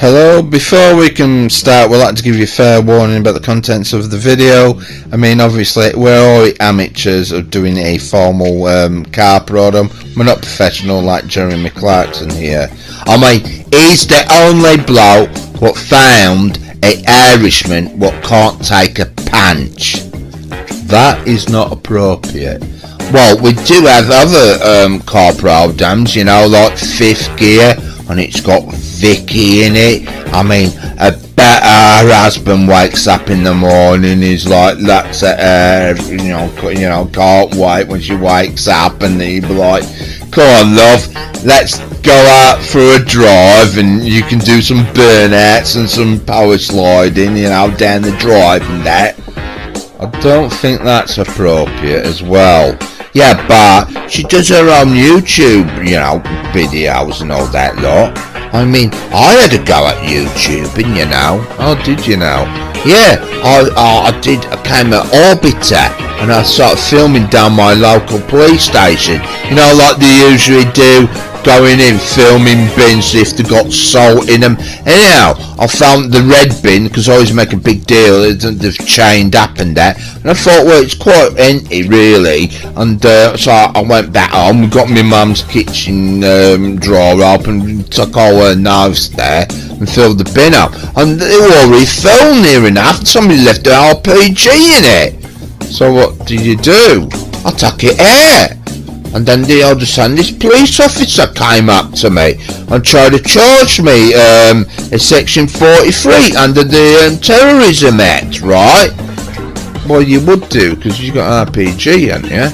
Hello, before we can start, we'd like to give you a fair warning about the contents of the video. I mean, obviously, we're all amateurs of doing a formal car program. We're not professional like Jeremy Clarkson here. I mean, he's the only bloke what found an Irishman what can't take a punch. That is not appropriate. Well, we do have other car programs, you know, like Fifth Gear, and it's got Vicky in it. I mean, I bet her husband wakes up in the morning, he's like, looks at her, you know, can't wait when she wakes up, and he'd be like, come on love, let's go out for a drive and you can do some burnouts and some power sliding, you know, down the drive and that. I don't think that's appropriate as well. Yeah, but she does her own YouTube, you know, videos and all that lot. I mean, I had a go at YouTubing, you know. Oh, did you know? Yeah, I did. I came at Orbiter and I started filming down my local police station. You know, like they usually do, going in, filming bins if they got salt in them. Anyhow, I found the red bin, because I always make a big deal, they've chained up and that. And I thought, well, it's quite empty, really. And so I went back home, got my mum's kitchen drawer up and took all her knives there and filled the bin up. And it already fell near enough. Somebody left an RPG in it. So what did you do? I took it out. And then the other time, this police officer came up to me and tried to charge me a section 43 under the Terrorism Act, right? Well, you would do, because you got RPG, haven't you?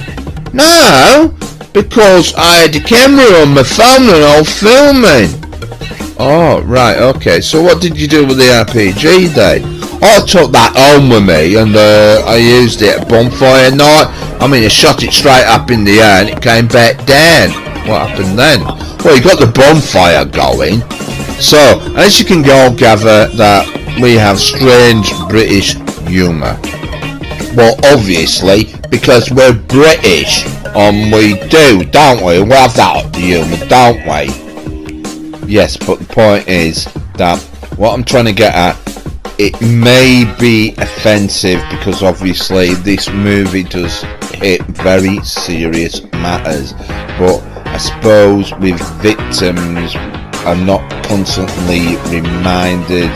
No, because I had the camera on my phone and I was filming. Oh, right, okay. So what did you do with the RPG then? I took that home with me and I used it at bonfire night. I mean, I shot it straight up in the air and it came back down. What happened then? Well, you got the bonfire going. So, as you can all gather that we have strange British humour. Well, obviously, because we're British, we do, don't we? We have that humour, don't we? Yes, but the point is that what I'm trying to get at, it may be offensive because obviously this movie does hit very serious matters, but I suppose with victims are not constantly reminded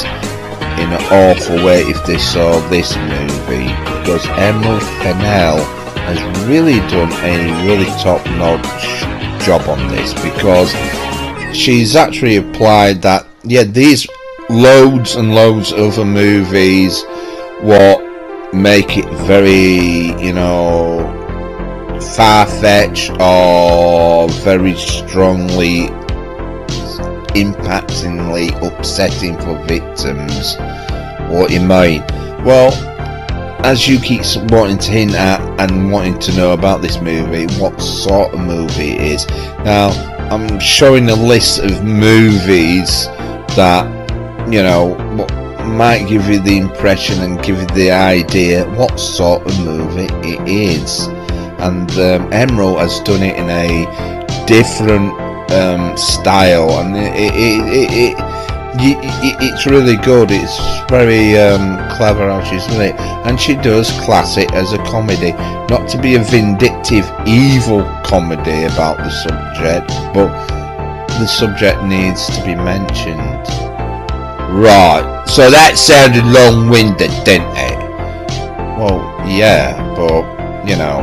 in an awful way if they saw this movie, because Emerald Fennell has really done a really top-notch job on this, because she's actually applied that, yeah, these loads and loads of other movies what make it very, you know, far-fetched or very strongly impactingly upsetting for victims. What do you mean? Well, as you keep wanting to hint at and wanting to know about this movie, what sort of movie it is. Now, I'm showing a list of movies that, you know, might give you the impression and give you the idea what sort of movie it is. And Emerald has done it in a different style, and it's really good. It's very clever how she's done it, and she does class it as a comedy, not to be a vindictive, evil comedy about the subject, but the subject needs to be mentioned. Right, so that sounded long-winded, didn't it? Well, yeah, but, you know,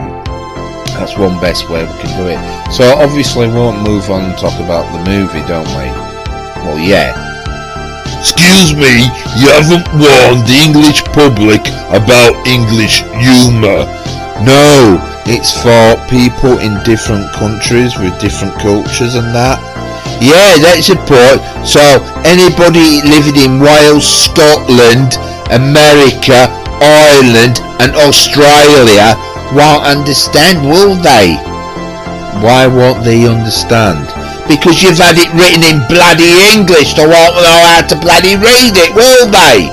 that's one best way we can do it. So, obviously, we won't move on and talk about the movie, don't we? Well, yeah. Excuse me, you haven't warned the English public about English humour. No, it's for people in different countries with different cultures and that. Yeah, that's a point. So anybody living in Wales, Scotland, America, Ireland and Australia won't understand, will they? Why won't they understand? Because you've had it written in bloody English. They won't know how to bloody read it, will they?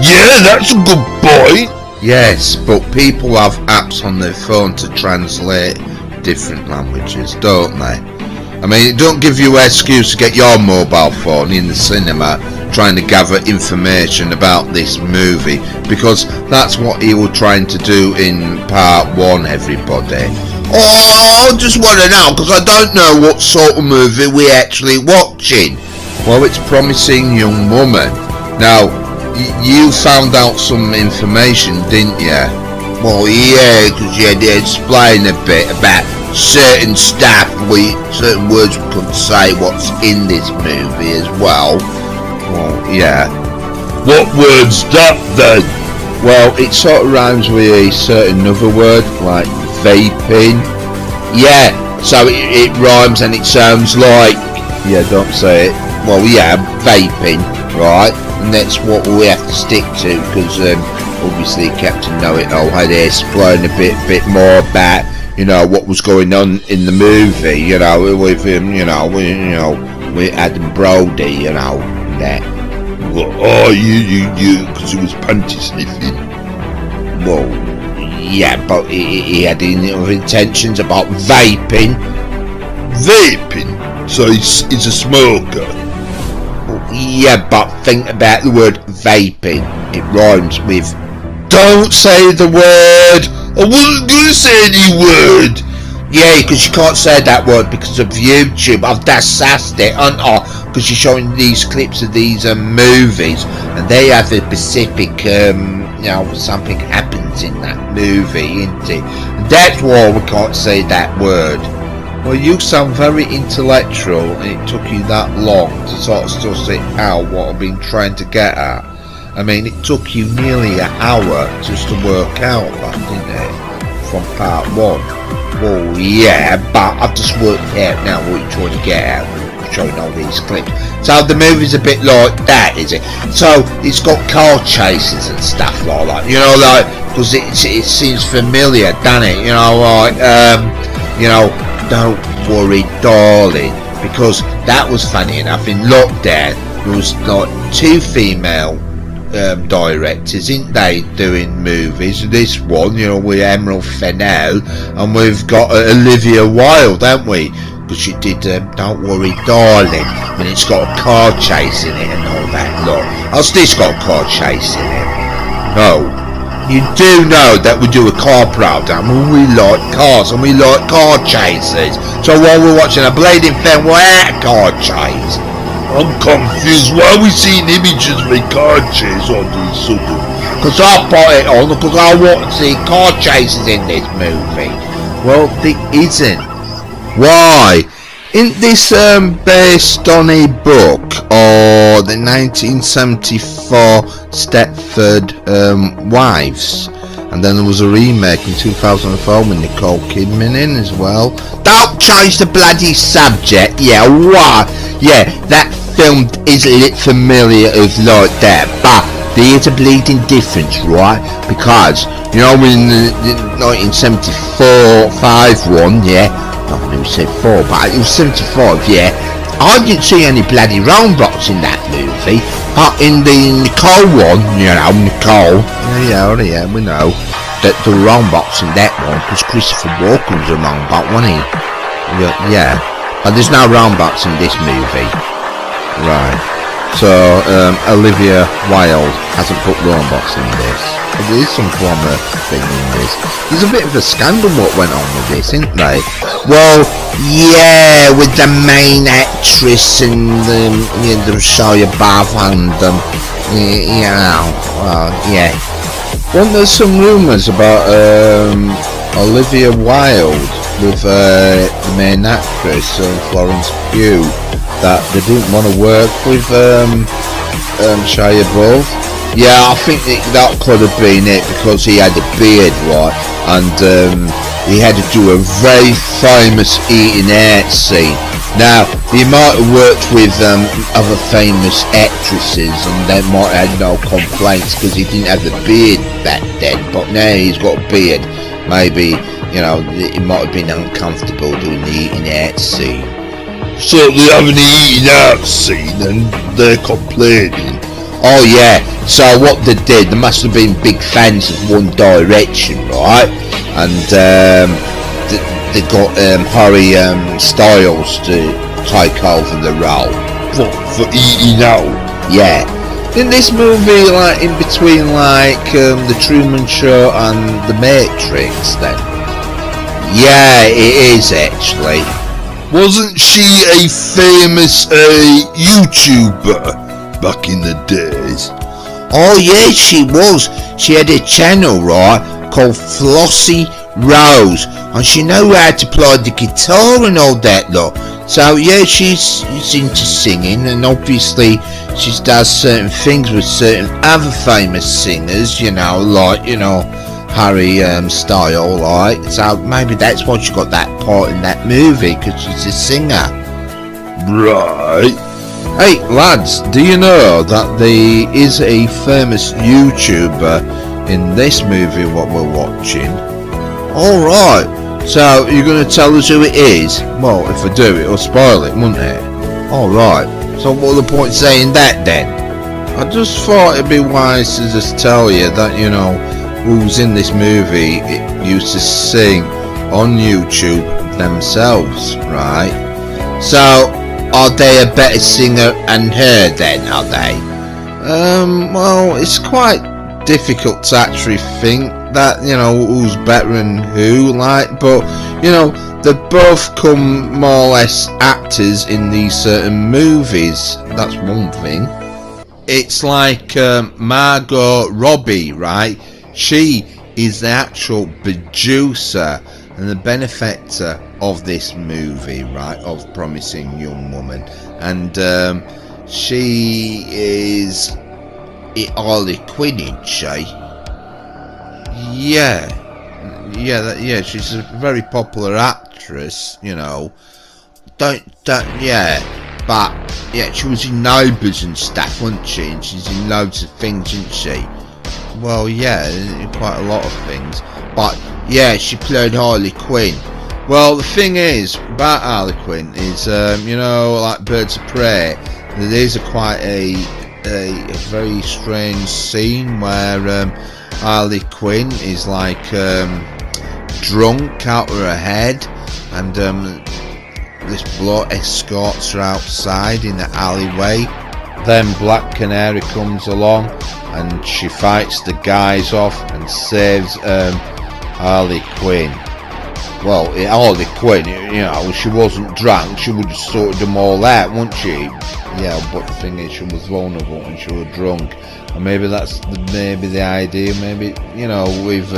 Yeah, that's a good point. Yes, but people have apps on their phone to translate different languages, don't they? I mean, it don't give you an excuse to get your mobile phone in the cinema trying to gather information about this movie, because that's what he was trying to do in part 1, everybody. Oh, I just want to know, because I don't know what sort of movie we're actually watching. Well, it's Promising Young Woman. Now, you found out some information, didn't you? Well, yeah, because you had to explain a bit about certain stuff, certain words we couldn't say what's in this movie as well. Well, yeah. What word's that then? Well, it sort of rhymes with a certain other word, like vaping. Yeah, so it rhymes and it sounds like... Yeah, don't say it. Well, yeah, vaping, right? And that's what we have to stick to, because obviously Captain Know-It-All had to explain a bit more about, you know, what was going on in the movie, you know, with him, with Adam Brody, you know, and that. Well, oh, you, because he was panty sniffing. Well, yeah, but he had intentions about vaping. Vaping? So he's a smoker? Yeah, but think about the word vaping. It rhymes with... Don't say the word! I wasn't going to say any word! Yeah, because you can't say that word because of YouTube. I've dissected it, haven't I? Because you're showing these clips of these movies, and they have a specific, something happens in that movie, isn't it? And that's why we can't say that word. Well, you sound very intellectual, and it took you that long to sort of suss it out what I've been trying to get at. I mean, it took you nearly an hour just to work out that, didn't it? From part 1. Well, yeah, but I've just worked out now what you're trying to get at, showing all these clips. So the movie's a bit like that, is it? So it's got car chases and stuff like that, you know, like, because it seems familiar, doesn't it? You know, like, don't worry, darling, because that was funny enough. In lockdown, there was like 2 female directors, ain't they, doing movies. This one, you know, with Emerald Fennell, and we've got Olivia Wilde, haven't we? Because she did Don't Worry, Darling, and it's got a car chase in it and all that lot. Has this got a car chase in it? No. You do know that we do a car program and we like cars and we like car chases. So while we're watching a blading film, we're at a car chase. I'm confused. Why are we seeing images of a car chase on these sudden? Because I put it on because I want to see car chases in this movie. Well, there isn't. Why? Isn't this based on a book or the 1974 Stepford Wives? And then there was a remake in 2004 with Nicole Kidman in as well. Don't change the bloody subject. Yeah, why? Yeah, that film is a little familiar of like that, but there is a bleeding difference, right? Because, you know, in the 1974 5 one, yeah, I never said 4, but it was 75, yeah. I didn't see any bloody roundbox in that movie. But in the Nicole one, you know, Nicole, yeah, we know that the roundbox in that one, because Christopher Walken was a roundbox, wasn't he? Yeah, but there's no roundbox in this movie. Right. So, Olivia Wilde hasn't put roundbox in this. There is some former thing in this. There's a bit of a scandal what went on with this, isn't there? Well, yeah, with the main actress and the Shia Bath and yeah. Well, there's some rumours about Olivia Wilde with the main actress Florence Pugh, that they didn't want to work with Shia Bath. Yeah, I think that could have been it, because he had a beard, right, and he had to do a very famous eating out scene. Now, he might have worked with other famous actresses and they might have had no complaints because he didn't have a beard back then, but now he's got a beard. Maybe, you know, it might have been uncomfortable doing the eating out scene. So they're having the eating out scene and they're complaining. Oh yeah, so what they did, they must have been big fans of One Direction, right? And they got Harry Styles to take over the role. For eating out? Yeah. In this movie, like in between, like the Truman Show and the Matrix, then? Yeah, it is actually. Wasn't she a famous YouTuber back in the days? Oh yeah, she was. She had a channel, right, called Flossie Rose, and she knew how to play the guitar and all that lot. So yeah, she's into singing, and obviously she does certain things with certain other famous singers, you know, like, you know, Harry style, like. So maybe that's why she got that part in that movie, because she's a singer. Right. Hey lads, do you know that there is a famous YouTuber in this movie what we're watching? Alright, so you're going to tell us who it is? Well, if I do, it'll spoil it, won't it? Alright, so what are the point saying that then? I just thought it'd be wise to just tell you that, you know, who's in this movie it used to sing on YouTube themselves, right? So, are they a better singer than her then, are they? Well, it's quite difficult to actually think that, you know, who's better than who, like, but, you know, they both come more or less actors in these certain movies, that's one thing. It's like Margot Robbie, right? She is the actual producer and the benefactor of this movie, right, of Promising Young Woman, and she is Harley Quinn, isn't she? Yeah, she's a very popular actress, you know. Yeah, but yeah, she was in Neighbours and stuff, wasn't she? And she's in loads of things, isn't she? Well, yeah, in quite a lot of things, but yeah, she played Harley Quinn. Well, the thing is about Harley Quinn is, you know, like Birds of Prey, there is quite a very strange scene where Harley Quinn is like drunk out of her head, and this bloke escorts her outside in the alleyway. Then Black Canary comes along and she fights the guys off and saves Harley Quinn. Well, Harley Quinn, you know, she wasn't drunk, she would have sorted them all out, wouldn't she? Yeah, but the thing is, she was vulnerable and she was drunk, and maybe that's the idea. Maybe, you know, with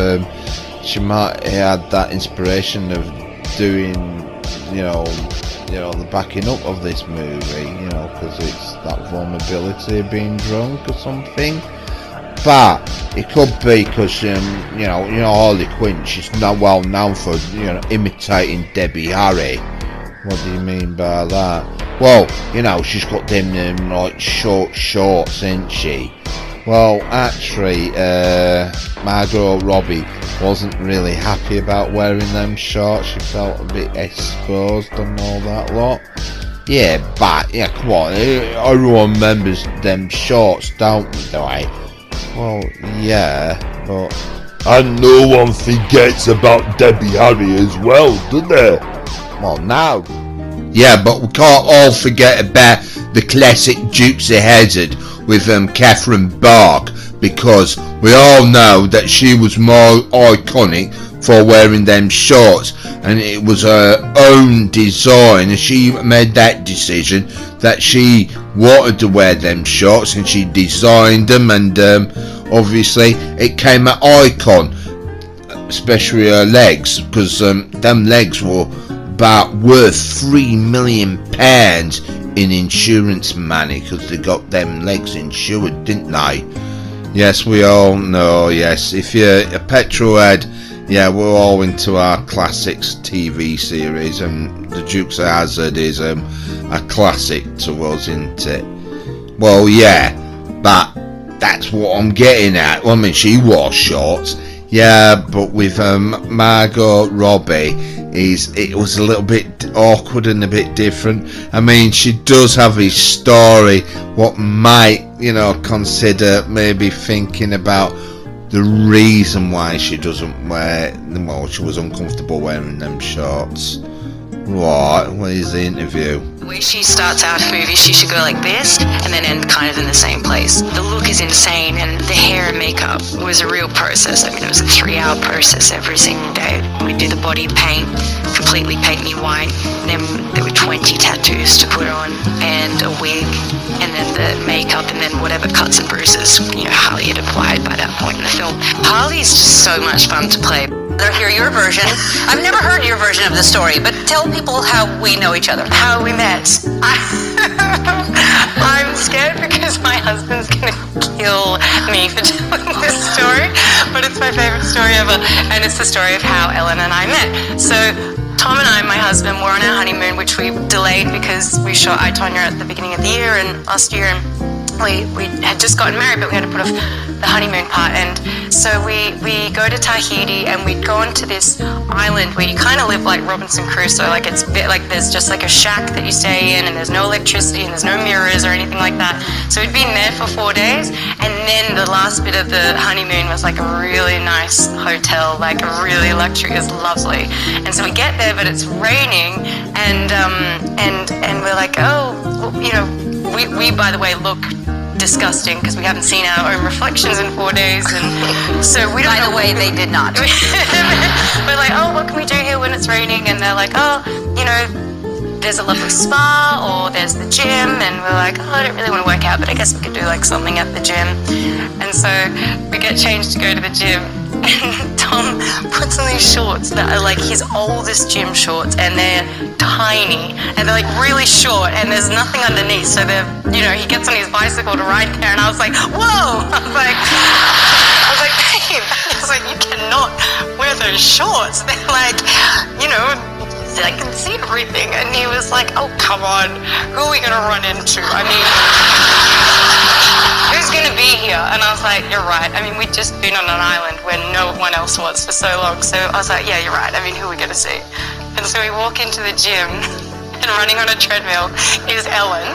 she might have had that inspiration of doing, you know, the backing up of this movie, you know, because it's that vulnerability of being drunk or something. But it could be because you know Harley Quinn, she's not well known for, you know, imitating Debbie Harry. What do you mean by that? Well, you know, she's got them like short shorts, ain't she? Well, actually, Margot Robbie wasn't really happy about wearing them shorts. She felt a bit exposed and all that lot. Yeah, but yeah, come on, everyone remembers them shorts, don't they? Well, yeah, but... And no one forgets about Debbie Harry as well, do they? Well, no. Yeah, but we can't all forget about the classic Dukes of Hazzard with Catherine Bach, because we all know that she was more iconic for wearing them shorts, and it was her own design, and she made that decision that she wanted to wear them shorts, and she designed them, and obviously it came an icon, especially her legs, because them legs were about worth £3 million in insurance money, because they got them legs insured, didn't they? Yes, we all know, yes, if you're a petrolhead, yeah, we're all into our classics TV series, and the Dukes of Hazzard is a classic to us, isn't it? Well, yeah, but that's what I'm getting at. Well, I mean, she wore shorts, yeah, but with Margot Robbie, it was a little bit awkward and a bit different. I mean, she does have a story what might, you know, consider maybe thinking about the reason why she doesn't wear them, or she was uncomfortable wearing them shorts. What? What is the interview? The way she starts out a movie, she should go like this and then end kind of in the same place. The look is insane, and the hair and makeup was a real process. I mean, it was a 3-hour process every single day. We'd do the body paint, completely paint me white. Then there were 20 tattoos to put on, and a wig, and then the makeup, and then whatever cuts and bruises, Harley had applied by that point in the film. Harley's just so much fun to play. Hear your version. I've never heard your version of the story, but tell people how we know each other. How we met. I'm scared because my husband's gonna kill me for telling this story, but it's my favorite story ever, and it's the story of how Ellen and I met. So Tom and I, my husband, were on our honeymoon, which we delayed because we shot I, Tonya at the beginning of the year and last year, and we had just gotten married, but we had to put off the honeymoon part. And so we go to Tahiti, and we'd gone to this island where you kind of live like Robinson Crusoe. Like it's like there's just like a shack that you stay in, and there's no electricity, and there's no mirrors or anything like that. So we'd been there for 4 days, and then the last bit of the honeymoon was like a really nice hotel, like a really luxury. It was lovely. And so we get there, but it's raining, and we're like, oh, well, we by the way look disgusting because we haven't seen our own reflections in 4 days, and so we don't. By the way, they did not. We're like, oh, what can we do here when it's raining? And they're like, oh, there's a lovely spa, or there's the gym, and we're like, oh, I don't really want to work out, but I guess we could do like something at the gym. And so we get changed to go to the gym, and Tom puts on these shorts that are like his oldest gym shorts, and they're tiny, and they're like really short, and there's nothing underneath, so they're, he gets on his bicycle to ride there, and I was like, whoa! I was like, babe, you cannot wear those shorts. They're like, I can see everything. And he was like, oh, come on, who are we going to run into? I mean, who's going to be here? And I was like, you're right. I mean, we'd just been on an island where no one else was for so long. So I was like, yeah, you're right. I mean, who are we going to see? And so we walk into the gym, and running on a treadmill is Ellen.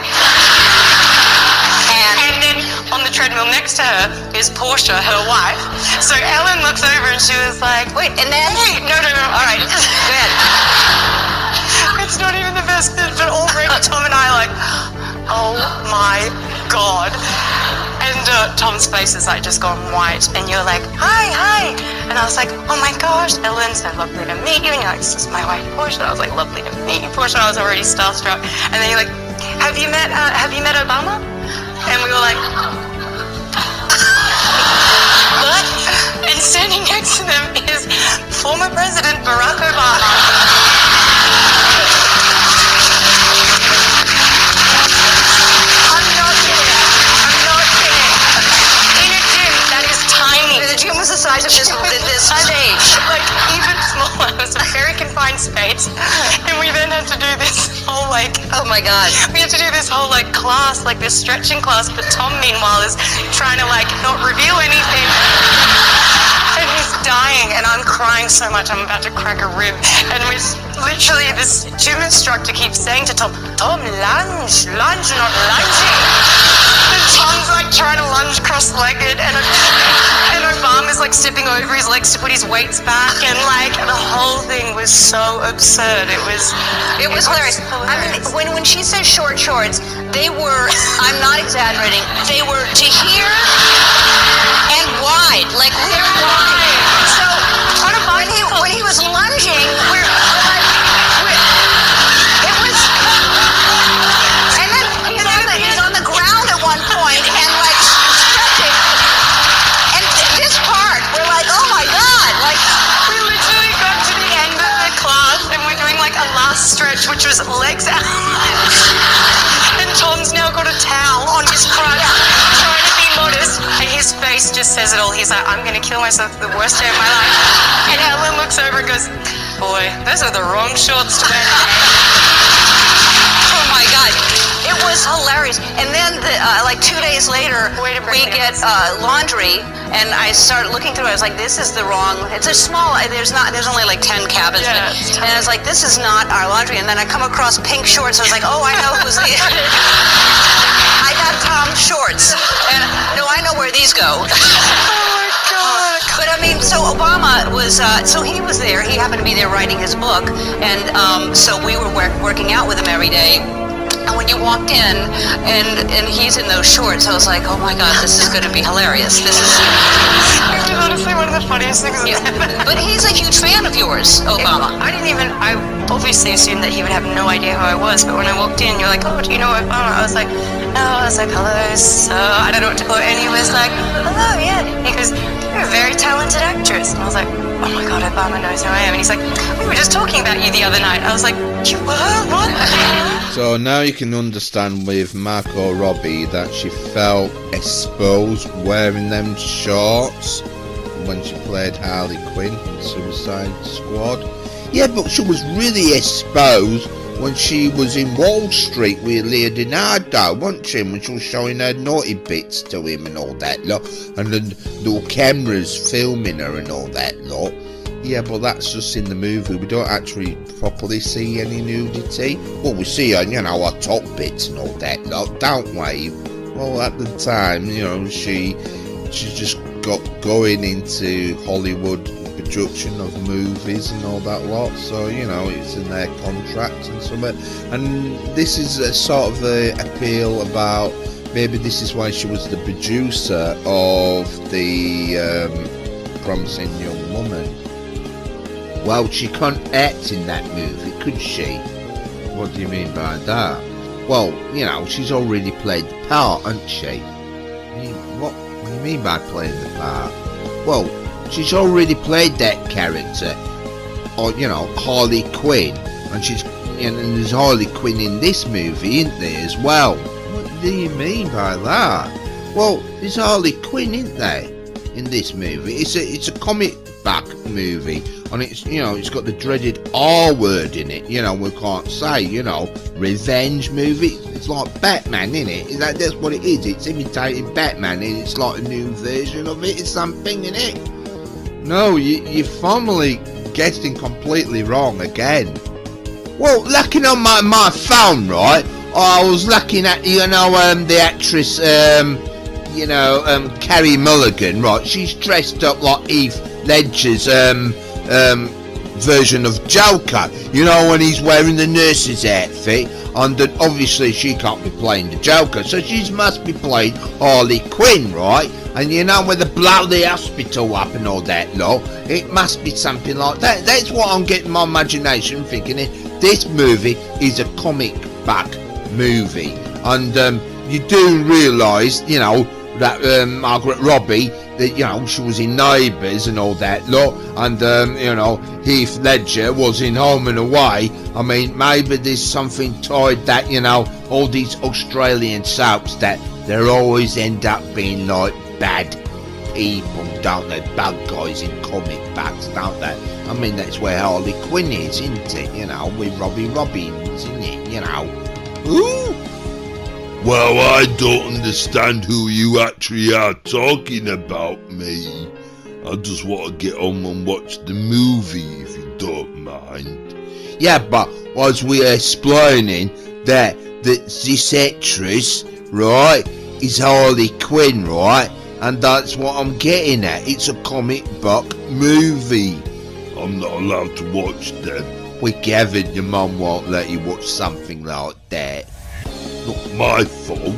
And then on the treadmill next to her is Portia, her wife. So Ellen looks over and she was like, wait, and then? Wait, no. All right, go ahead. It's not even the best bit, but already Tom and I are like, oh my God. And Tom's face is like just gone white, and you're like, hi. And I was like, oh my gosh, Ellen, so lovely to meet you. And you're like, this is my wife, Portia. I was like, lovely to meet you, Portia. I was already starstruck. And then you're like, have you met Obama? And we were like, what? And standing next to them is former President Barack Obama. I'm not kidding. In a gym that is tiny. The gym was the size of this stage. Like, even smaller. It was a very confined space. And we then had to do this whole, oh my God. We had to do this whole, class, this stretching class. But Tom, meanwhile, is trying to, not reveal anything. And he's dying, and I'm crying so much I'm about to crack a rib. And literally this gym instructor keeps saying to Tom, lunge, not lunging. And Tom's trying to lunge cross-legged, and Obama's stepping over his legs to put his weights back, and the whole thing was so absurd. It was hilarious. I mean, when she says short shorts, they were, I'm not exaggerating, they were to here and wide, very wide. So when he was lunging, it was, and then he's on the ground at one point and stretching. And this part, we're like, oh my God, we literally got to the end of the class, and we're doing a last stretch, which was legs out. And Tom's now got a towel on his crotch, trying to be modest, and his face just says it all. He's like, I'm going to kill myself, the worst day of my life. And Ellen looks over and goes, boy, those are the wrong shorts to wear. Oh my God. It was hilarious. And then 2 days later, we get laundry, and I started looking through it. I was like, this is the wrong, it's a small, there's only 10 cabins. Yeah, and I was like, this is not our laundry. And then I come across pink shorts. I was like, oh, I know who's the I got Tom's shorts. And no, I know where these go. Oh my God. But I mean, so Obama was, so he was there. He happened to be there writing his book, and so we were working out with him every day. And when you walked in, and he's in those shorts, I was like, oh my God, this is going to be hilarious. This is honestly one of the funniest things that's happened. But he's a huge fan of yours, Obama. I obviously assumed that he would have no idea who I was, but when I walked in, you're like, oh, do you know Obama? I was like, no. I was like, hello, so I don't know what to quote. And he was like, hello, yeah. He goes, you're a very talented actress. And I was like, oh my God, Obama knows who I am. And he's like, we were just talking about you the other night. I was like, you were? What? So now you can understand with Margot Robbie that she felt exposed wearing them shorts when she played Harley Quinn in Suicide Squad. Yeah, but she was really exposed when she was in Wall Street with Leonardo, wasn't she? When she was showing her naughty bits to him and all that lot, and the cameras filming her and all that lot. Yeah, but that's just in the movie. We don't actually properly see any nudity. Well, we see her, her top bits and all that lot, don't we? Well, at the time, she just got going into Hollywood production of movies and all that lot, so it's in their contract and something. And this is a sort of the appeal about maybe this is why she was the producer of the Promising Young Woman. Well, she can't act in that movie, could she? What do you mean by that? Well, she's already played the part, hasn't she? What do you mean by playing the part? Well, she's already played that character, or Harley Quinn, and there's Harley Quinn in this movie, isn't there, as well? What do you mean by that? Well, there's Harley Quinn, isn't there, in this movie? It's a comic book movie, and it's got the dreaded R word in it. We can't say, revenge movie. It's like Batman, isn't it? That's what it is. It's imitating Batman, and it's like a new version of it. It's something in it. No, you're formally guessing completely wrong again. Well, looking on my phone, right? I was looking at the actress Carey Mulligan, right? She's dressed up like Heath Ledger's version of Joker, when he's wearing the nurse's outfit, and obviously she can't be playing the Joker, so she must be playing Harley Quinn, right? And when they blow the hospital up and all that lot, it must be something like that. That's what I'm getting my imagination thinking. This movie is a comic book movie, and you do realise, that Margaret Robbie, that she was in Neighbours and all that lot, and Heath Ledger was in Home and Away. I mean, maybe there's something tied that all these Australian soaps that they always end up being like bad people, don't they? Bad guys in comic books, don't they? I mean, that's where Harley Quinn is, isn't it? With Robbie Robbins, isn't it? Ooh. Well, I don't understand who you actually are talking about, me. I just want to get on and watch the movie, if you don't mind. Yeah, but as we're explaining, that this actress, right, is Harley Quinn, right? And that's what I'm getting at. It's a comic book movie. I'm not allowed to watch them. Well, Gavin, your mum won't let you watch something like that. Not my fault.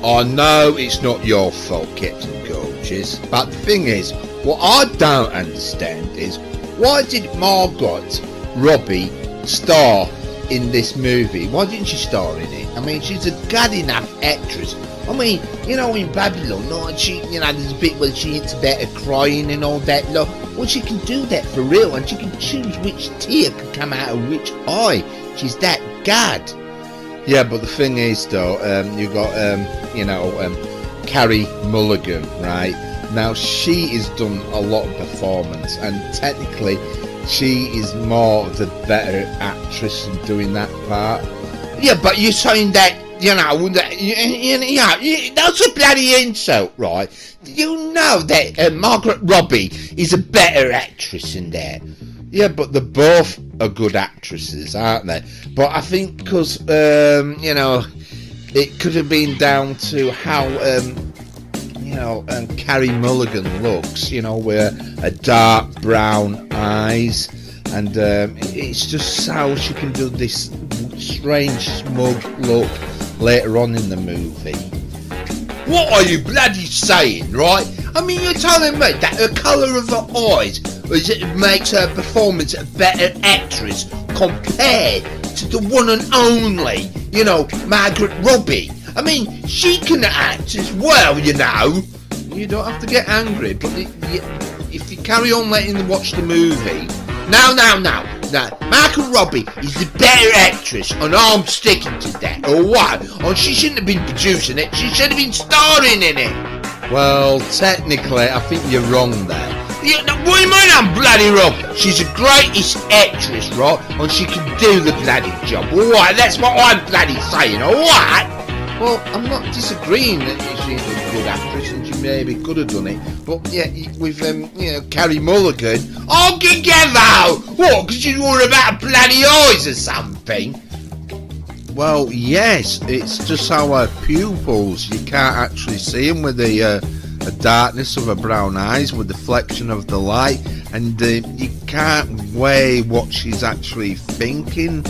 I know it's not your fault, Captain Gorgeous, but the thing is, what I don't understand is, why did Margot Robbie star in this movie? Why didn't she star in it? I mean, she's a good enough actress. I mean, in Babylon, there's a bit where she hits about her crying and all that lot. Well, she can do that for real, and she can choose which tear can come out of which eye. She's that good. Yeah, but the thing is, though, you got, Carey Mulligan, right? Now, she has done a lot of performance, and technically, she is more the better actress in doing that part. Yeah, but you're saying that, that's a bloody insult, right? You know that Margaret Robbie is a better actress in that. Yeah, but they're both are good actresses, aren't they? But I think because, it could have been down to how Carrie Mulligan looks, with a dark brown eyes, and it's just how she can do this strange smug look later on in the movie. What are you bloody saying, right? I mean, you're telling me that the colour of her eyes makes her performance a better actress compared to the one and only, Margaret Robbie. I mean, she can act as well, You don't have to get angry, but if you carry on letting them watch the movie... No. Margaret Robbie is the better actress, and I'm sticking to that, alright? And she shouldn't have been producing it, she should have been starring in it. Well, technically, I think you're wrong there. What do you mean I'm bloody wrong? She's the greatest actress, right? And she can do the bloody job, alright? That's what I'm bloody saying, alright? Well, I'm not disagreeing that she's a good actress and she maybe could have done it, but yeah, with Carrie Mulligan, I'll get out! What? Because you were about bloody eyes or something? Well, yes, it's just how her pupils, you can't actually see them with the darkness of her brown eyes, with the reflection of the light, and you can't weigh what she's actually thinking.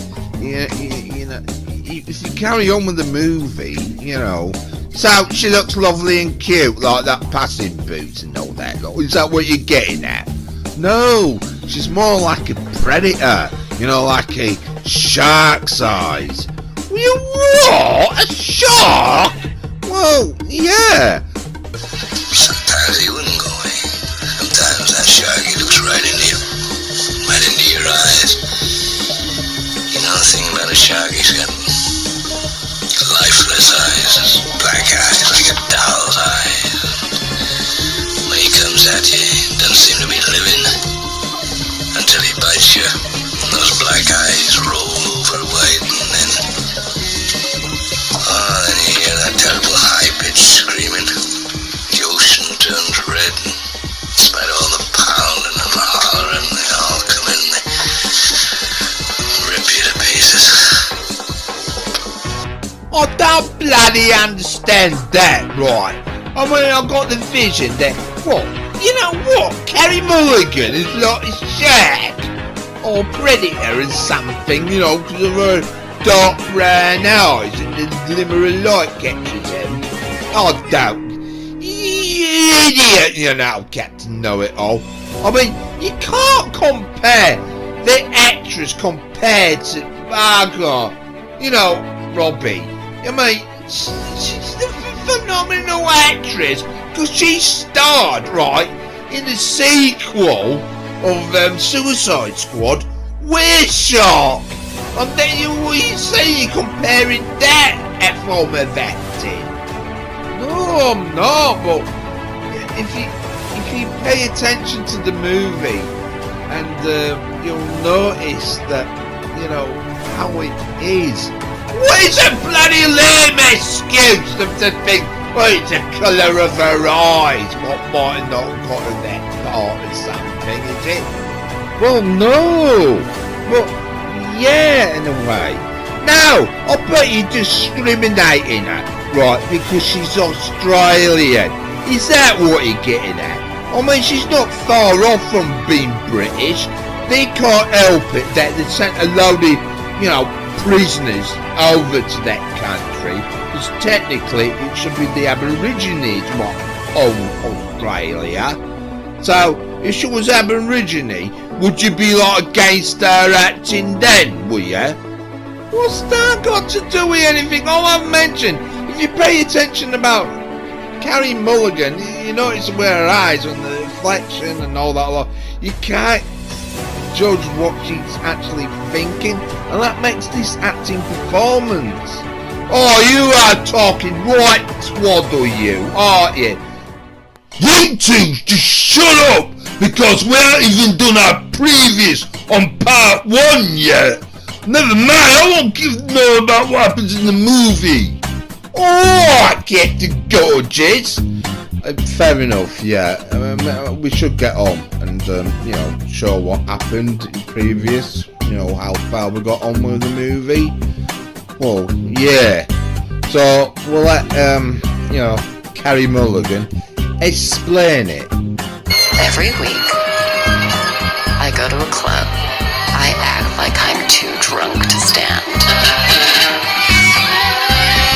If you carry on with the movie, So she looks lovely and cute, like that passing boots and all that. Is that what you're getting at? No, she's more like a predator, like a shark's eyes. You what? A shark? Well, yeah. Sometimes he wouldn't go away. Sometimes that shark, he looks right into you. Right into your eyes. You know the thing about a shark, he's got lifeless eyes, black eyes like a doll's eyes. When he comes at you, he doesn't seem to be living until he bites you. And those black eyes roll over white, and then you hear that terrible high-pitched screaming. The ocean turns red, and despite all the pounding and the hollering, they all come in and they rip you to pieces. I don't bloody understand that, right? I mean, I got the vision that, Carrie Mulligan is like a shark or predator or something, because of her dark brown eyes and the glimmer of light catches them. I don't. You idiot, Captain Know-It-All. I mean, you can't compare the actress compared to Margot, Robbie. I mean, she's a phenomenal actress because she starred, right, in the sequel of Suicide Squad with Shark. And then you say you're comparing that form of acting. No, I'm not, but if you pay attention to the movie and you'll notice that, how it is. What is a bloody lame excuse to think, it's the colour of her eyes, what might not got in that part or something, is it? Well, no, but yeah, in a way. No, I bet you're discriminating her, right, because she's Australian. Is that what you're getting at? I mean, she's not far off from being British. They can't help it that they sent a load of, prisoners over to that country, because technically it should be the Aborigines of Australia. So, if she was Aborigine, would you be against her acting then, will you? What's that got to do with anything? All I've mentioned, if you pay attention about Carrie Mulligan, you notice where her eyes and the reflection and all that lot, you can't judge what she's actually thinking, and that makes this acting performance. Oh, you are talking right twaddle, you, aren't you? You two just shut up, because we haven't even done our previous on part 1 yet. Never mind, I won't give no about what happens in the movie. Oh, I get the gorgeous. Fair enough, yeah. We should get on and, show what happened in previous, how far we got on with the movie. Well, yeah. So, we'll let, Carrie Mulligan. Explain it. Every week, I go to a club. I act like I'm too drunk to stand.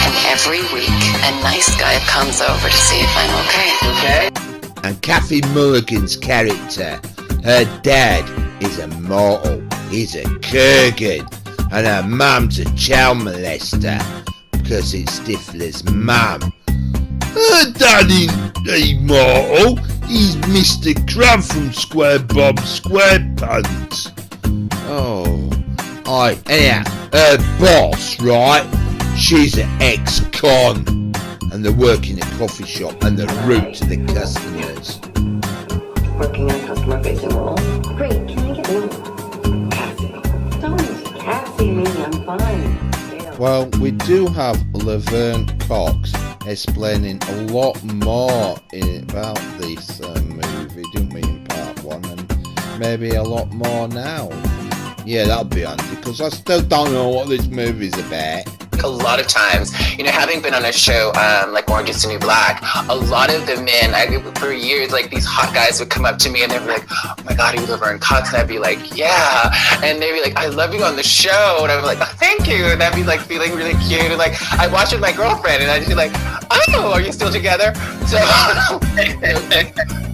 And every week, a nice guy comes over to see if I'm okay. And Kathy Mulligan's character, her dad is a mortal. He's a Kurgan. And her mum's a child molester. Because it's Stifler's mum. Her daddy ain't mortal. He's Mr. Crab from Square Bob SquarePants. Oh. Aye, anyhow, her boss, right? She's an ex-con. And they work in a coffee shop and they're rude to the customers. Working in a customer-facing role. Great, can I get you? Cassie. Don't Cassie me, I'm fine. Well, we do have Laverne Cox explaining a lot more about this movie, didn't we, in part 1, and maybe a lot more now. Yeah, that'll be handy, because I still don't know what this movie's about. A lot of times, you know, having been on a show like Orange Is the New Black, a lot of the men, for years, like these hot guys would come up to me and they'd be like, oh my God, are you Laverne Cox? And I'd be like, yeah. And they'd be like, I love you on the show. And I'd be like, oh, thank you. And I'd be like feeling really cute. And like, I'd watch with my girlfriend and I'd be like, oh, are you still together? So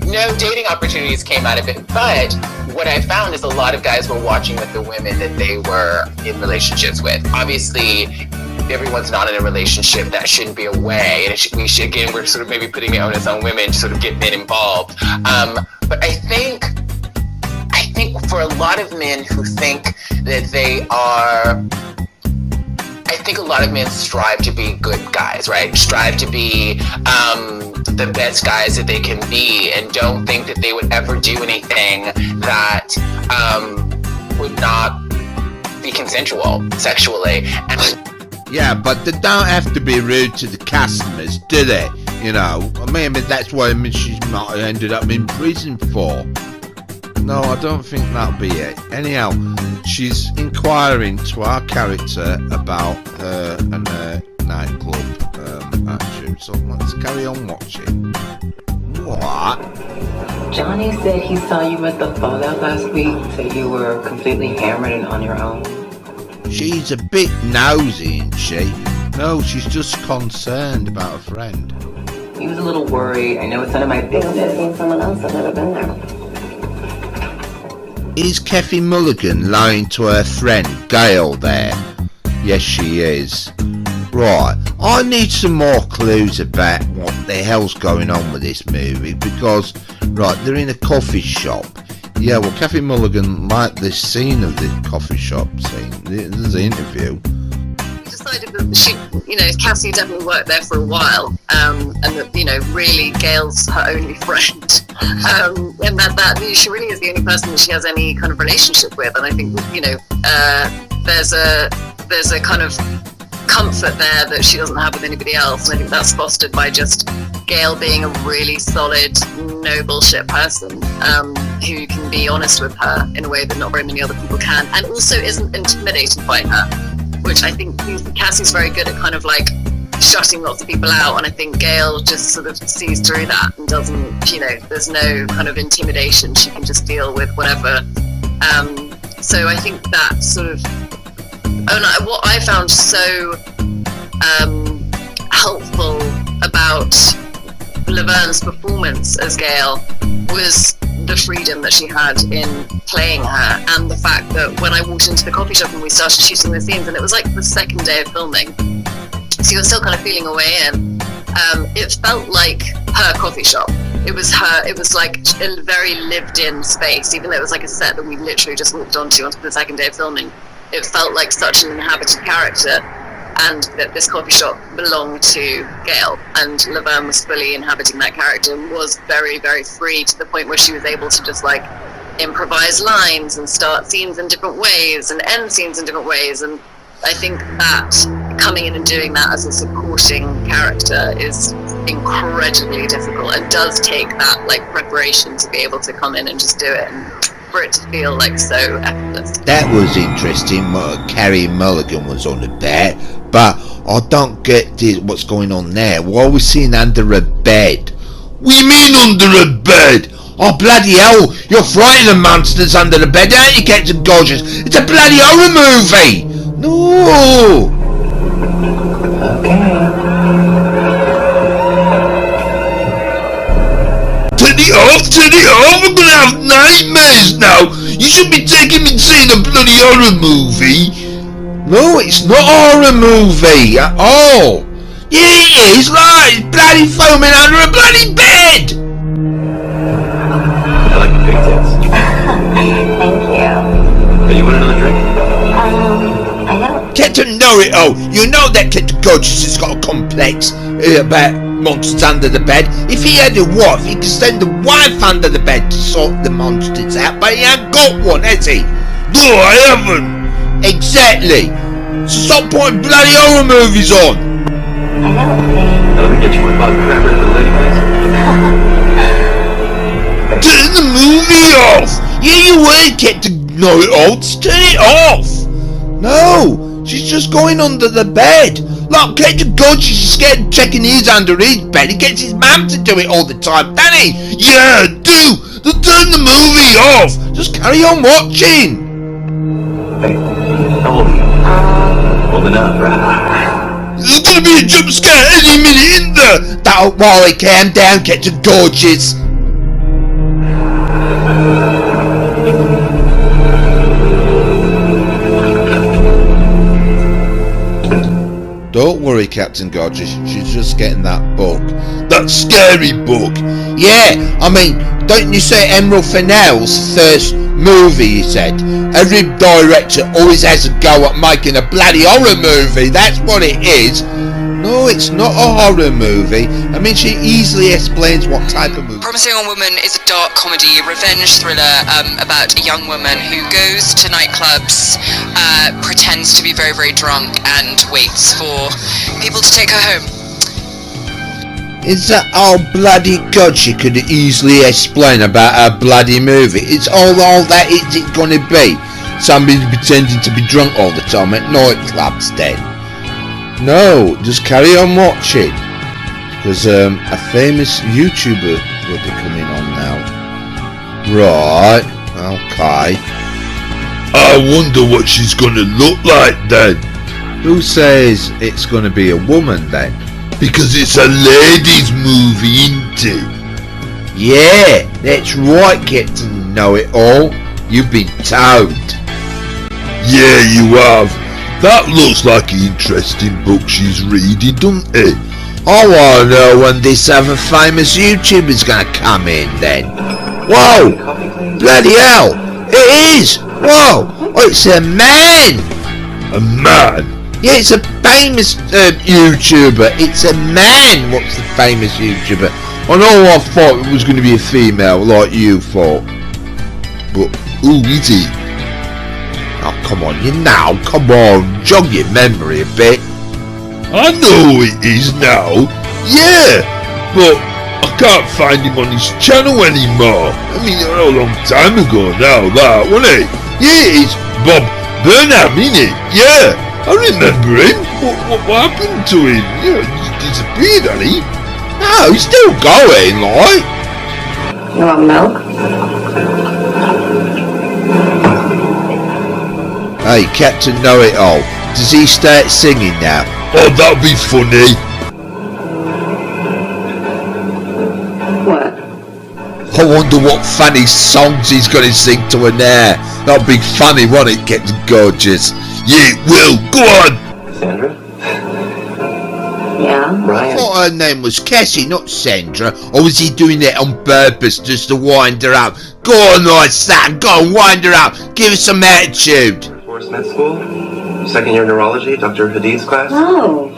no dating opportunities came out of it. But what I found is a lot of guys were watching with the women that they were in relationships with. Obviously, everyone's not in a relationship. That shouldn't be a way. And we should, again, we're sort of maybe putting the onus on women to sort of get men involved. But I think for a lot of men who think that they are, I think a lot of men strive to be good guys, right? Strive to be the best guys that they can be, and don't think that they would ever do anything that would not be consensual sexually. And Yeah, but they don't have to be rude to the customers, do they? You know, I mean that's why she might have ended up in prison for. No, I don't think that'll be it. Anyhow, she's inquiring to our character about her and her nightclub action. So let's carry on watching. What? Johnny said he saw you at the Fallout last week, so you were completely hammered and on your own. She's a bit nosy, isn't she? No, she's just concerned about her friend. He was a little worried. I know it's none of my business. Someone else that would have been there. Is Kathy Mulligan lying to her friend Gail there? Yes, she is. Right, I need some more clues about what the hell's going on with this movie, because, right, they're in a coffee shop. Yeah, well, Kathy Mulligan liked this scene of the coffee shop scene. There's an interview. Decided that she, you know, Cassie definitely worked there for a while, and that, you know, really Gail's her only friend, and that she really is the only person that she has any kind of relationship with. And I think, you know, there's a kind of comfort there that she doesn't have with anybody else, and I think that's fostered by just Gail being a really solid, no bullshit person, who can be honest with her in a way that not very many other people can, and also isn't intimidated by her, which I think Cassie's very good at kind of like shutting lots of people out, and I think Gail just sort of sees through that and doesn't, you know, there's no kind of intimidation. She can just deal with whatever. So I think that sort of, what I found so helpful about Laverne's performance as Gail was the freedom that she had in playing her, and the fact that when I walked into the coffee shop and we started shooting the scenes, and it was like the second day of filming, so you were still kind of feeling her way in, it felt like her coffee shop. It was like a very lived in space, even though it was like a set that we literally just walked onto the second day of filming. It felt like such an inhabited character, and that this coffee shop belonged to Gail, and Laverne was fully inhabiting that character and was very, very free, to the point where she was able to just like improvise lines and start scenes in different ways and end scenes in different ways. And I think that coming in and doing that as a supporting character is incredibly difficult, and does take that like preparation to be able to come in and just do it, and for it to feel like so effortless. That was interesting what Carrie Mulligan was on about, but I don't get this, what's going on there. Why are we seeing under a bed? We mean under a bed? Oh, bloody hell! You're frightening the monsters under the bed, aren't you, Captain Gorgeous? It's a bloody horror movie! No! Turn it off, I'm gonna have nightmares now! You should be taking me to see the bloody horror movie! No, it's not a horror movie at all! Yeah, it is, right! It's bloody filming under a bloody bed! I like the big tits. Thank you. Hey, you want another drink? I don't. Captain Know-It-All, you know that Captain Gorgeous has got a complex about monsters under the bed. If he had a wife, he could send the wife under the bed to sort the monsters out, but he ain't got one, has he? No, I haven't! Exactly! So stop putting bloody horror movies on! I don't think. Let me get you one bug crapper for the lady, please. Turn the movie off! Yeah, you would, Captain Know-It-All. Just turn it off! No, she's just going under the bed. Like, Captain Gorgeous is scared of checking his under his bed. He gets his mum to do it all the time, doesn't he? Yeah, do! Turn the movie off! Just carry on watching. Hey, how old are you? Old enough, right? There's gonna be a jump scare any minute in there! Don't worry, calm down, Captain Gorgeous. Don't worry, Captain Gorgeous. She's just getting that book. That scary book! Yeah, I mean, don't you say Emerald Fennell's first movie, you said? Every director always has a go at making a bloody horror movie. That's what it is. No, it's not a horror movie. I mean, she easily explains what type of movie. Promising Young Woman is a dark comedy, revenge thriller about a young woman who goes to nightclubs, pretends to be very, very drunk, and waits for people to take her home. Is that all bloody God she could easily explain about her bloody movie? It's all that is it gonna be? Somebody pretending to be drunk all the time at nightclubs then? No, just carry on watching. Because a famous YouTuber will be coming on now. Right, okay. I wonder what she's gonna look like then. Who says it's gonna be a woman then? Because it's a ladies' movie, isn't it? Yeah, that's right, Captain Know-It-All. You've been told. Yeah, you have. That looks like an interesting book she's reading, doesn't it? I wanna know when this other famous YouTuber's gonna come in then. Whoa! Bloody hell! It is! Whoa! Oh, it's a man! A man? Yeah, it's a famous YouTuber. It's a man. What's the famous YouTuber? I know I thought it was going to be a female, like you thought. But who is he? Oh, come on, come on, jog your memory a bit. I know who it is now. Yeah, but I can't find him on his channel anymore. I mean, a long time ago now, that, wasn't it? Yeah, it's Bob Burnham, isn't it? Yeah. I remember him. What happened to him? You know, he disappeared, hasn't he? No, he's still going, like. You want milk? Hey, Captain Know-It-All. Does he start singing now? Oh, that'd be funny. What? I wonder what funny songs he's going to sing to her there. That'd be funny, won't it, Captain Gorgeous? Yeah, it will. Go on. Sandra? Yeah? I Ryan? thought her name was Cassie, not Sandra. Or was he doing that on purpose just to wind her up? Go on, my son. Go on, wind her up. Give her some attitude. Forest Med School? Second year neurology, Dr. Hadid's class? Oh.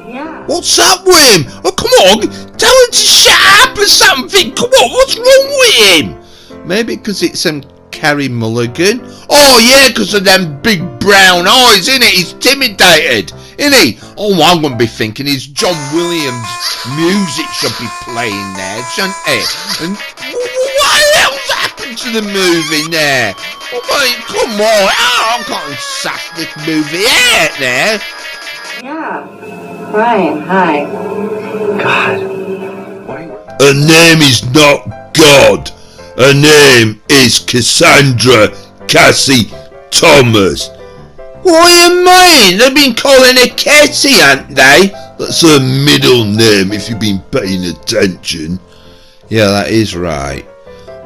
Yeah. What's up with him? Oh, come on. Tell him to shut up or something. Come on, what's wrong with him? Maybe because it's Carrie Mulligan? Oh, yeah, because of them big brown eyes, innit? He's intimidated, isn't he? Oh, I'm going to be thinking his John Williams music should be playing there, shouldn't it? And what else happened to the movie there? Oh, mate, come on. Oh, I can't suss this movie out there. Yeah. Ryan, hi. God. Her name is not God. Her name is Cassandra Cassie Thomas. What do you mean? They've been calling her Cassie, haven't they? That's her middle name if you've been paying attention. Yeah, that is right.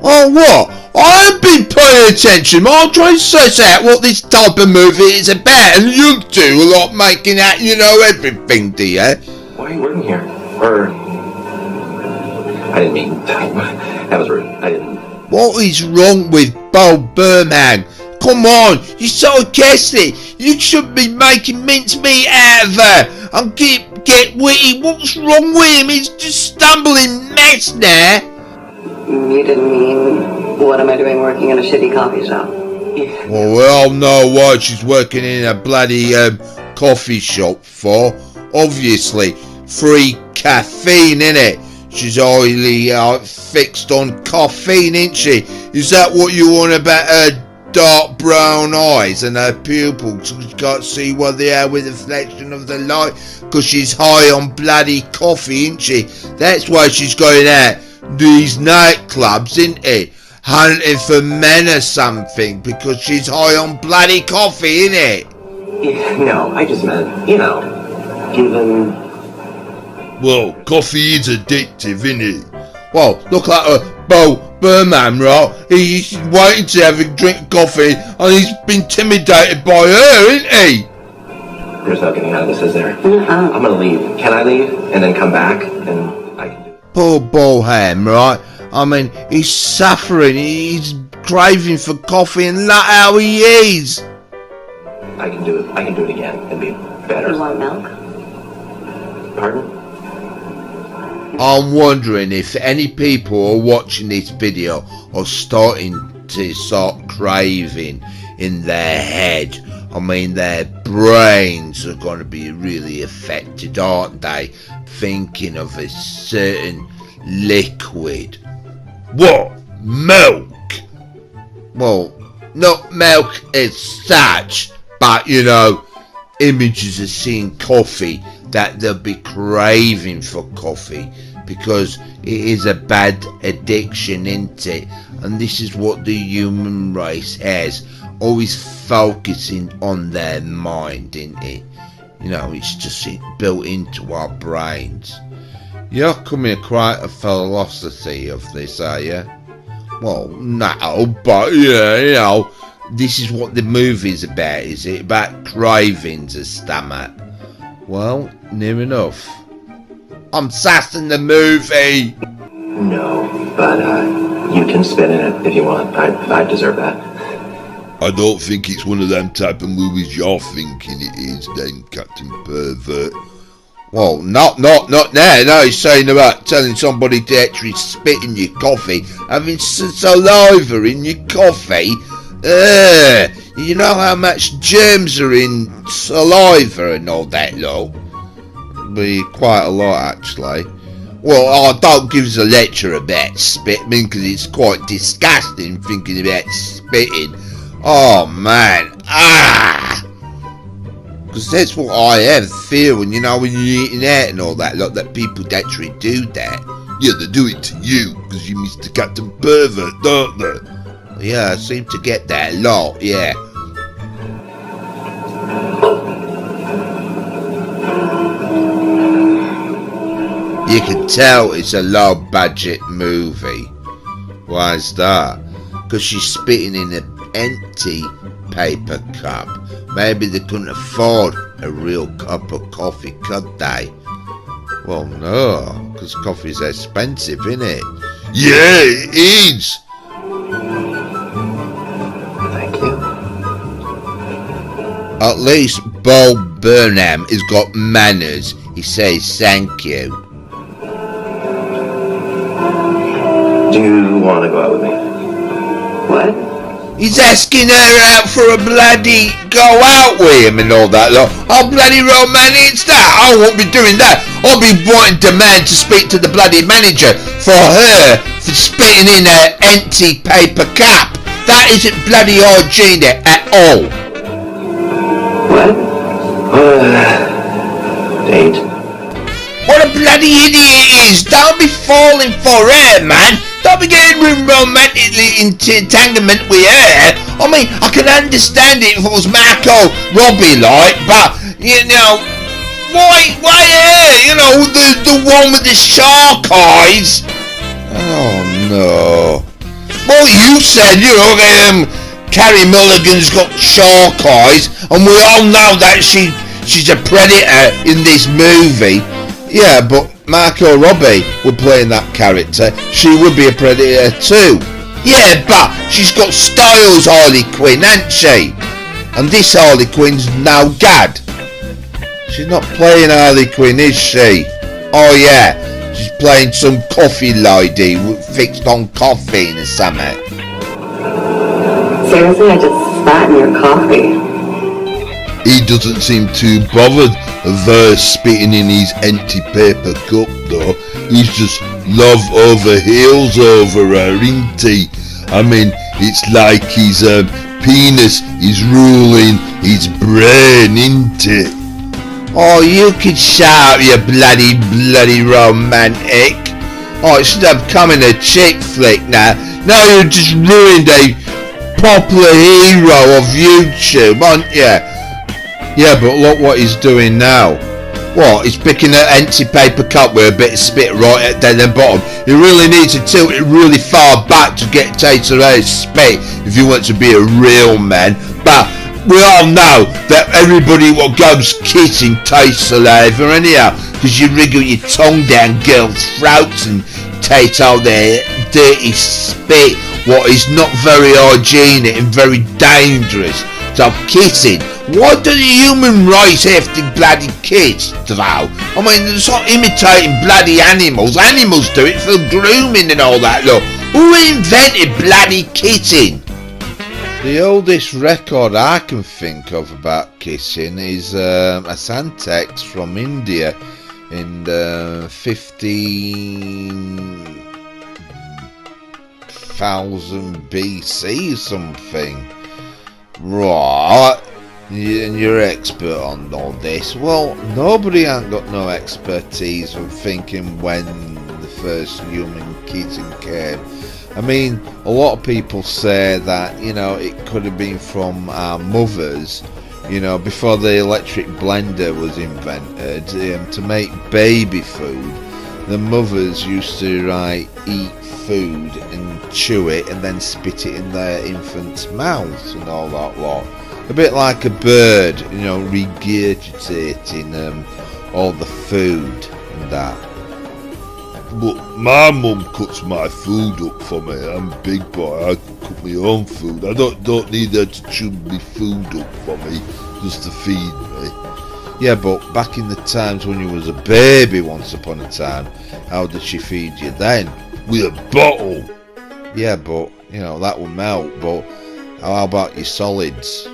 Oh, what? I have been paying attention. I'm trying to suss out what this type of movie is about, and you two are like making out you know everything, do you? Why are you working here? Or... I didn't mean... That was rude. I didn't... What is wrong with Bo Burnham? Come on, you're so Cassie. You should be making mincemeat out of her. And get witty. What's wrong with him? He's just stumbling mess now. You didn't mean, what am I doing working in a shitty coffee shop? Well, we all know what she's working in a bloody coffee shop for. Obviously, free caffeine, innit? She's highly fixed on caffeine, ain't she? Is that what you want about her dark brown eyes and her pupils? She can't see what they are with the reflection of the light because she's high on bloody coffee, ain't she? That's why she's going out these nightclubs, isn't it? Hunting for men or something because she's high on bloody coffee, innit? No, I just meant, you know, given... Well, coffee is addictive, innit? Well, look at Bo Burnham, right? He's waiting to have a drink of coffee and he's been intimidated by her, isn't he? There's no getting out of this, is there? I'm gonna leave. Can I leave? And then come back? And I can do it. Poor Boham, right? I mean, he's suffering, he's craving for coffee and look how he is. I can do it. I can do it again and be better. You want milk? Pardon? I'm wondering if any people are watching this video are starting to start craving in their head. I mean, their brains are going to be really affected, aren't they? Thinking of a certain liquid. What? Milk? Well, not milk as such, but you know, images of seeing coffee, that they'll be craving for coffee because it is a bad addiction, isn't it? And this is what the human race has, always focusing on their mind, isn't it? You know, it's just built into our brains. You're coming quite a philosophy of this, are you? Well, no, but yeah, you know, this is what the movie's about, is it? About cravings and stomach. Well, near enough. I'm sassing the movie! No, but you can spin in it if you want. I deserve that. I don't think it's one of them type of movies you're thinking it is, then, Captain Pervert. Well, not now. No, he's saying about telling somebody to actually spit in your coffee, having saliva in your coffee. You know how much germs are in saliva and all that, though? Be quite a lot, actually. Well, I don't give us a lecture about spitting because it's quite disgusting thinking about spitting. Oh man, because that's what I have feeling, you know, when you're eating out and all that, like that people actually do that. Yeah, they do it to you because you Mr. Captain Pervert, don't they? Yeah, I seem to get that a lot, yeah. You can tell it's a low budget movie. Why is that? Because she's spitting in an empty paper cup. Maybe they couldn't afford a real cup of coffee, could they? Well, no, because coffee's expensive, isn't it? Yeah, it is. Thank you. At least Bo Burnham has got manners. He says thank you. Do you want to go out with me? What? He's asking her out for a bloody go out with him and all that lot. How bloody romantic's that? I won't be doing that. I'll be wanting demand to speak to the bloody manager for her for spitting in her empty paper cup. That isn't bloody hygienic at all. What? date. What a bloody idiot he is! Don't be falling for her, man! Don't be getting romantically entanglement with her! I mean, I can understand it if it was Marco Robbie like, but, you know, why her? You know, the one with the shark eyes? Oh no. Well, you said, you know, Carrie Mulligan's got shark eyes, and we all know that she's a predator in this movie. Yeah, but Marco Robbie would play in that character. She would be a predator too. Yeah, but she's got styles, Harley Quinn, hasn't she? And this Harley Quinn's no good. She's not playing Harley Quinn, is she? Oh yeah, she's playing some coffee lady fixed on coffee or something. Seriously, I just spat in your coffee. He doesn't seem too bothered of her spitting in his empty paper cup though. He's just love over heels over her, isn't he? I mean, it's like his penis is ruling his brain, isn't it? Oh, you could shout, you bloody romantic. Oh, it should have come in a chick flick now. Now you've just ruined a popular hero of YouTube, aren't you? Yeah, but look what he's doing now. What, he's picking an empty paper cup with a bit of spit right at the bottom. You really need to tilt it really far back to get taste of his spit if you want to be a real man. But we all know that everybody what goes kissing tastes saliva anyhow, because you wriggle your tongue down girls' throats and taste all their dirty spit, what is not very hygienic and very dangerous. So kissing. Why do the human race have to bloody kiss, though? I mean, it's not imitating bloody animals. Animals do it for grooming and all that, look. Who invented bloody kissing? The oldest record I can think of about kissing is a Santex from India in 15,000 BC or something. Right, and you're expert on all this. Well, nobody ain't got no expertise of thinking when the first human kissing came. I mean, a lot of people say that, you know, it could have been from our mothers, you know, before the electric blender was invented, to make baby food. The mothers used to eat food and chew it and then spit it in their infant's mouth and all that lot. A bit like a bird, you know, regurgitating all the food and that. But my mum cuts my food up for me. I'm a big boy, I cook my own food. I don't need her to chew my food up for me just to feed me. Yeah, but back in the times when you was a baby once upon a time, how did she feed you then? With a bottle. Yeah, but, you know, that will melt, but how about your solids?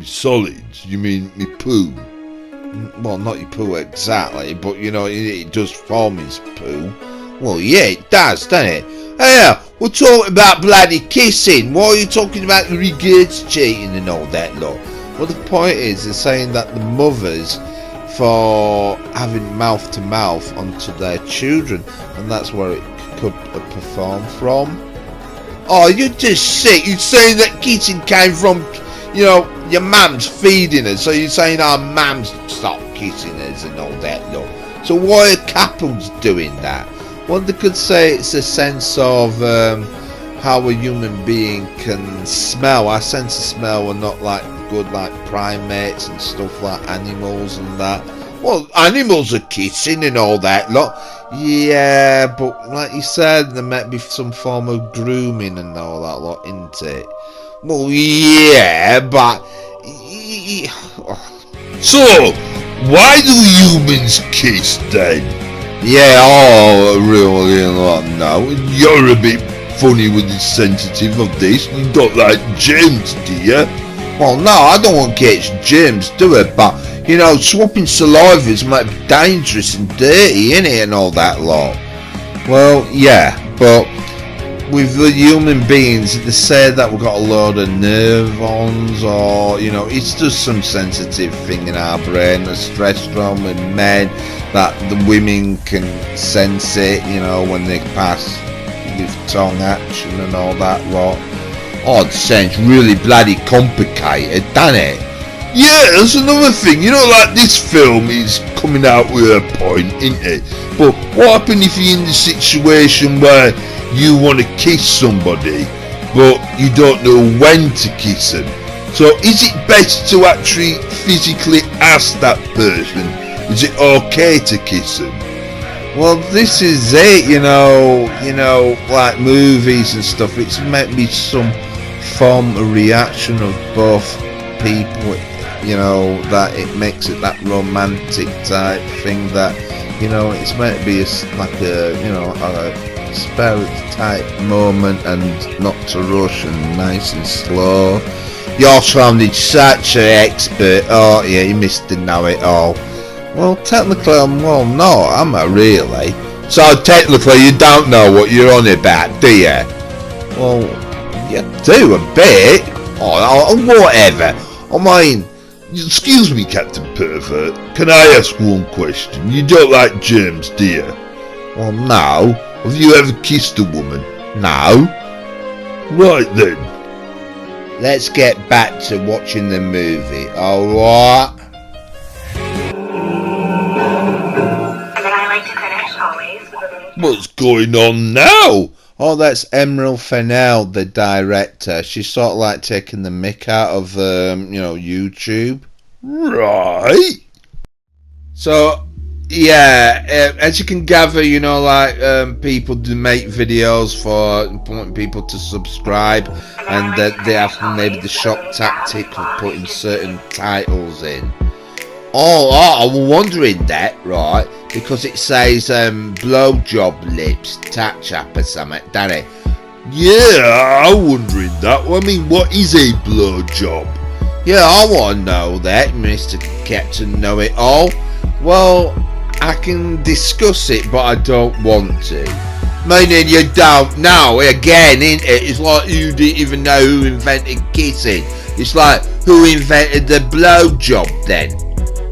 Solids? You mean me poo? Well, not your poo exactly, but, you know, it does form his poo. Well, yeah, it does, doesn't it? Hey, we're talking about bloody kissing. Why are you talking about regurgitating and all that lot? Well, the point is, they're saying that the mothers, for having mouth to mouth onto their children, and that's where it could perform from. Oh, you're just sick. You're saying that kissing came from, you know, your mum's feeding us, so you're saying our mums stopped kissing us and all that lot. So why are couples doing that? Well, they could say it's a sense of how a human being can smell. Our sense of smell are not like good like primates and stuff like animals and that. Well, animals are kissing and all that lot. Yeah, but like you said, there might be some form of grooming and all that lot, isn't it? Well, yeah, but... So, why do humans kiss then? Yeah, I really don't know. You're a bit funny with the sensitive of this. You don't like germs, do you? Well, no, I don't want to catch germs, do I? But, you know, swapping salivas might be dangerous and dirty, innit, and all that lot. Well, yeah, but with the human beings, they say that we've got a load of neurons, or you know, it's just some sensitive thing in our brain, a stress from with men, that the women can sense it, you know, when they pass with tongue action and all that lot. Oh, it sounds really bloody complicated, doesn't it? Yeah, that's another thing. You know, like this film is coming out with a point, isn't it? But what happens if you're in the situation where you want to kiss somebody, but you don't know when to kiss them? So is it best to actually physically ask that person, is it okay to kiss them? Well, this is it, you know, like movies and stuff, it's meant to be some form of reaction of both people, you know, that it makes it that romantic type thing that, you know, it's meant to be like a, you know, a spirit type moment and not to rush and nice and slow. You're sounding such an expert, oh yeah, you Mr. Know-it-all. Well, technically I'm not really. So technically you don't know what you're on about, do you? Well, you do a bit. Oh, whatever. I mean, excuse me, Captain Pervert, can I ask one question? You don't like germs, do you? Well, no. Have you ever kissed a woman? No. Right then. Let's get back to watching the movie, alright? What's going on now? Oh, that's Emerald Fennell, the director. She's sort of like taking the mick out of, you know, YouTube. Right. So, yeah, as you can gather, you know, like, people do make videos for wanting people to subscribe, and that they have maybe the shock tactic of putting certain titles in. Oh, I was wondering that, right? Because it says blowjob lips, touch up or something, doesn't it? Yeah, I'm wondering that. I mean, what is a blowjob? Yeah, I want to know that, Mr. Captain Know-it-all. Well, I can discuss it, but I don't want to. Meaning you don't know, again, ain't it? It's like you didn't even know who invented kissing. It's like, who invented the blowjob then?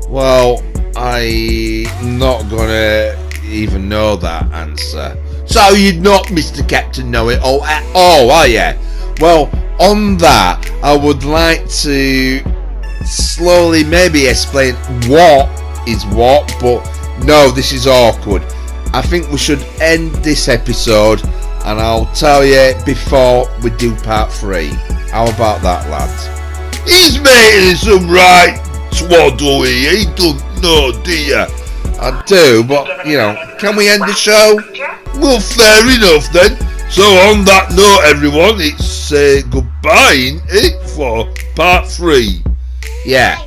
Well, I'm not gonna even know that answer. So you're not Mr. Captain Know-it-all at all, are you? Well, on that, I would like to slowly maybe explain what is what, but no, this is awkward. I think we should end this episode, and I'll tell you before we do part 3. How about that, lads? He's making some right twaddle here. He don't know, do you? I do, but, you know, can we end the show? Well, fair enough then. So on that note, everyone, it's goodbye, ain't it, for part 3. Yeah.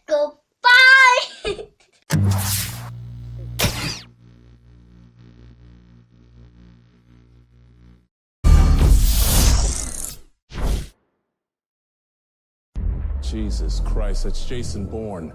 Goodbye. Jesus Christ, that's Jason Bourne.